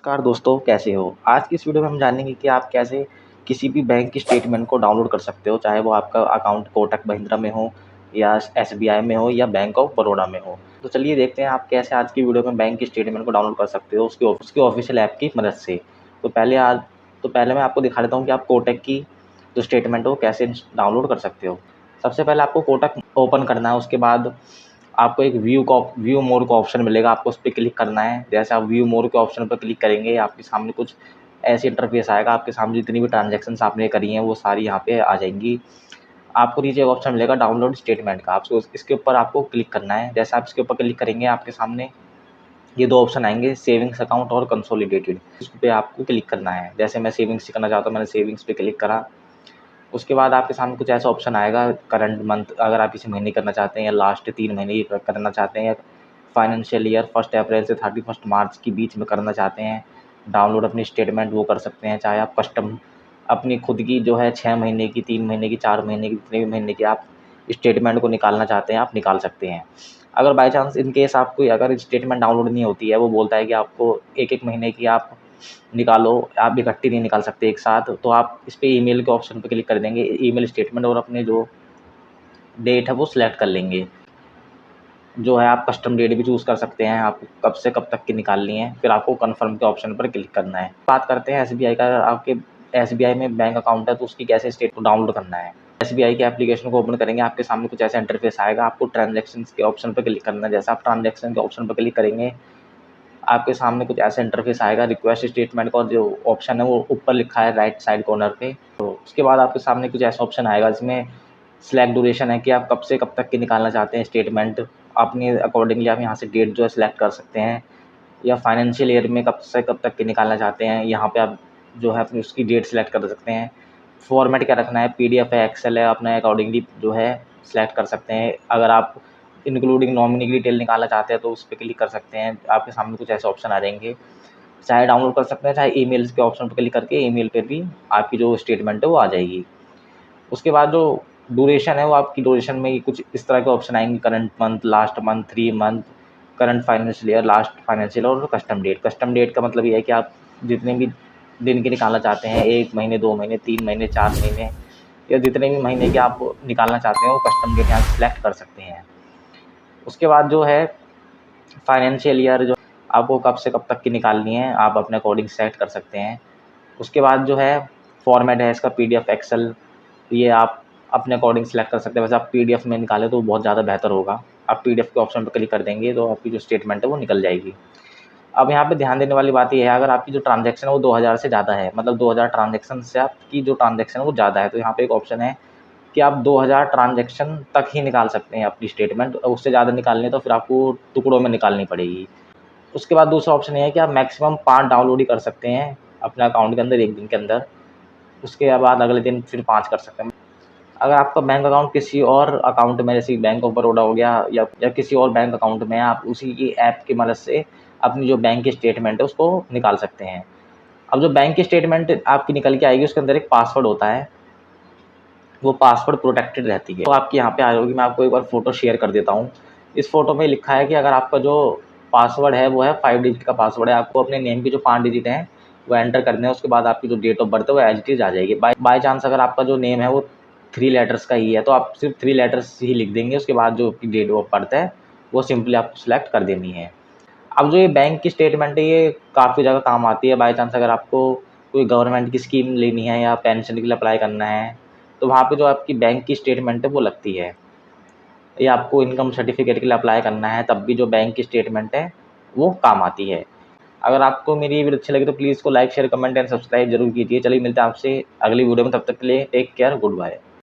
नमस्कार दोस्तों, कैसे हो? आज की इस वीडियो में हम जानेंगे कि आप कैसे किसी भी बैंक की स्टेटमेंट को डाउनलोड कर सकते हो, चाहे वो आपका अकाउंट कोटक महिंद्रा में हो या एसबीआई में हो या बैंक ऑफ बड़ौदा में हो। तो चलिए देखते हैं आप कैसे आज की वीडियो में बैंक की स्टेटमेंट को डाउनलोड कर सकते हो उसकी ऑफिशियल ऐप की मदद से। तो पहले मैं आपको दिखा देता हूँ कि आप कोटक की जो स्टेटमेंट है वो कैसे डाउनलोड कर सकते हो। सबसे पहले आपको कोटक ओपन करना है, उसके बाद आपको एक व्यू मोर का ऑप्शन मिलेगा, आपको उस पर क्लिक करना है। जैसे आप व्यू मोर के ऑप्शन पर क्लिक करेंगे आपके सामने कुछ ऐसे इंटरफेस आएगा, आपके सामने जितनी भी ट्रांजैक्शंस आपने करी हैं वो सारी यहाँ पे आ जाएंगी। आपको नीचे एक ऑप्शन मिलेगा डाउनलोड स्टेटमेंट का, आपको इसके ऊपर आपको क्लिक करना है। जैसे आप इसके ऊपर क्लिक करेंगे आपके सामने ये दो ऑप्शन आएंगे, सेविंग्स अकाउंट और कंसोलिडेटेड। इस पे आपको क्लिक करना है। जैसे मैं सेविंग्स करना चाहता हूँ, मैंने सेविंग्स पे क्लिक करा। उसके बाद आपके सामने कुछ ऐसा ऑप्शन आएगा, करंट मंथ, अगर आप इसी महीने करना चाहते हैं या लास्ट 3 महीने की करना चाहते हैं, या फाइनेंशियल ईयर 1 अप्रैल से 31 मार्च के बीच में करना चाहते हैं डाउनलोड अपनी स्टेटमेंट, वो कर सकते हैं। चाहे आप कस्टम अपनी खुद की जो है 6 महीने की, 3 महीने की, 4 महीने की, जितने भी महीने की आप स्टेटमेंट को निकालना चाहते हैं आप निकाल सकते हैं। अगर बाई चांस इन केस आपको अगर स्टेटमेंट डाउनलोड नहीं होती है, वो बोलता है कि आपको एक महीने की आप निकालो, आप इकट्ठी नहीं निकाल सकते एक साथ, तो आप इस पे ईमेल के ऑप्शन पे क्लिक कर देंगे, ईमेल स्टेटमेंट, और अपने जो डेट है वो सिलेक्ट कर लेंगे। जो है आप कस्टम डेट भी चूज़ कर सकते हैं, आपको कब से कब तक की निकालनी है, फिर आपको कन्फर्म के ऑप्शन पर क्लिक करना है। बात करते हैं एसबीआई का। अगर आपके एसबीआई में बैंक अकाउंट है तो उसकी कैसे स्टेटमेंट डाउनलोड करना है। एसबीआई के एप्लीकेशन को ओपन करेंगे, आपके सामने कुछ ऐसा इंटरफेस आएगा, आपको ट्रांजैक्शंस के ऑप्शन पर क्लिक करना है। जैसे आप ट्रांजैक्शन के ऑप्शन पर क्लिक करेंगे आपके सामने कुछ ऐसा इंटरफेस आएगा, रिक्वेस्ट स्टेटमेंट का जो ऑप्शन है वो ऊपर लिखा है राइट साइड कॉर्नर पे। तो उसके बाद आपके सामने कुछ ऐसा ऑप्शन आएगा जिसमें सिलेक्ट ड्यूरेशन है कि आप कब से कब तक की निकालना चाहते हैं स्टेटमेंट। अपने अकॉर्डिंगली आप यहाँ से डेट जो है सिलेक्ट कर सकते हैं, या फाइनेंशियल ईयर में कब से कब तक की निकालना चाहते हैं, यहाँ पे आप जो है अपनी उसकी डेट सिलेक्ट कर सकते हैं। फॉर्मेट क्या रखना है, पीडीएफ है, एक्सेल है, अपने अकॉर्डिंगली जो है सिलेक्ट कर सकते हैं। अगर आप इंक्लूडिंग नॉमिनी की डिटेल निकालना चाहते हैं तो उस पर क्लिक कर सकते हैं, आपके सामने कुछ ऐसे ऑप्शन आ जाएंगे। चाहे डाउनलोड कर सकते हैं, चाहे ईमेल्स के ऑप्शन पर क्लिक करके ईमेल पर भी आपकी जो स्टेटमेंट है वो आ जाएगी। उसके बाद जो ड्यूरेशन है वो आपकी ड्यूरेशन में कुछ इस तरह के ऑप्शन आएंगे, current month, last month, 3 month, current financial year, last financial year, और कस्टम डेट। कस्टम डेट का मतलब ये है कि आप जितने भी दिन के निकालना चाहते हैं, 1 महीने, 2 महीने, 3 महीने, 4 महीने, या जितने भी महीने के आप निकालना चाहते हैं वो कस्टम डेट यहाँ से सिलेक्ट कर सकते हैं। उसके बाद जो है फाइनेंशियल ईयर, जो आपको कब से कब तक की निकालनी है आप अपने अकॉर्डिंग सेट कर सकते हैं। उसके बाद जो है फॉर्मेट है इसका, पीडीएफ, एक्सेल, ये आप अपने अकॉर्डिंग सेलेक्ट कर सकते हैं। वैसे आप पीडीएफ में निकालें तो बहुत ज़्यादा बेहतर होगा। आप पीडीएफ के ऑप्शन पर क्लिक कर देंगे तो आपकी जो स्टेटमेंट है वो निकल जाएगी। अब यहाँ पे ध्यान देने वाली बात ये है, अगर आपकी जो ट्रांजैक्शन है वो 2000 से ज़्यादा है, मतलब 2000 ट्रांजैक्शन से आपकी जो ट्रांजैक्शन है वो ज़्यादा है, तो यहाँ पे एक ऑप्शन है कि आप 2000 ट्रांजैक्शन तक ही निकाल सकते हैं अपनी स्टेटमेंट, उससे ज़्यादा निकालनी है तो फिर आपको टुकड़ों में निकालनी पड़ेगी। उसके बाद दूसरा ऑप्शन ये है कि आप मैक्सिमम 5 डाउनलोड ही कर सकते हैं अपने अकाउंट के अंदर 1 दिन के अंदर, उसके बाद अगले दिन फिर 5 कर सकते हैं। अगर आपका बैंक अकाउंट किसी और अकाउंट में, जैसे बैंक ऑफ बड़ौदा हो गया या किसी और बैंक अकाउंट में, आप उसी की ऐप की मदद से अपनी जो बैंक की स्टेटमेंट है उसको निकाल सकते हैं। अब जो बैंक की स्टेटमेंट आपकी निकल के आएगी उसके अंदर एक पासवर्ड होता है, वो पासवर्ड प्रोटेक्टेड रहती है। तो आपकी यहाँ पे आ जाएगी, मैं आपको एक बार फ़ोटो शेयर कर देता हूँ। इस फ़ोटो में लिखा है कि अगर आपका जो पासवर्ड है वो है 5 डिजिट का पासवर्ड है, आपको अपने नेम की जो 5 डिजिट हैं वो एंटर करने हैं। उसके बाद आपकी जो डेट ऑफ बर्थ है वो एज इट इज़ आ जाएगी। बाई चांस अगर आपका जो नेम है वो 3 लेटर्स का ही है तो आप सिर्फ 3 लेटर्स ही लिख देंगे, उसके बाद जो आपकी डेट ऑफ बर्थ है वो सिंपली आपको सिलेक्ट कर देनी है। अब जो ये बैंक की स्टेटमेंट है ये काफ़ी जगह काम आती है। बाई चांस अगर आपको कोई गवर्नमेंट की स्कीम लेनी है या पेंशन के लिए अप्लाई करना है तो वहाँ पे जो आपकी बैंक की स्टेटमेंट है वो लगती है, या आपको इनकम सर्टिफिकेट के लिए अप्लाई करना है तब भी जो बैंक की स्टेटमेंट है वो काम आती है। अगर आपको मेरी ये वीडियो अच्छी लगी तो प्लीज़ इसको like, share, comment and subscribe जरूर कीजिए। चलिए मिलते हैं आपसे अगली वीडियो में, तब तक के लिए टेक केयर, गुड बाय।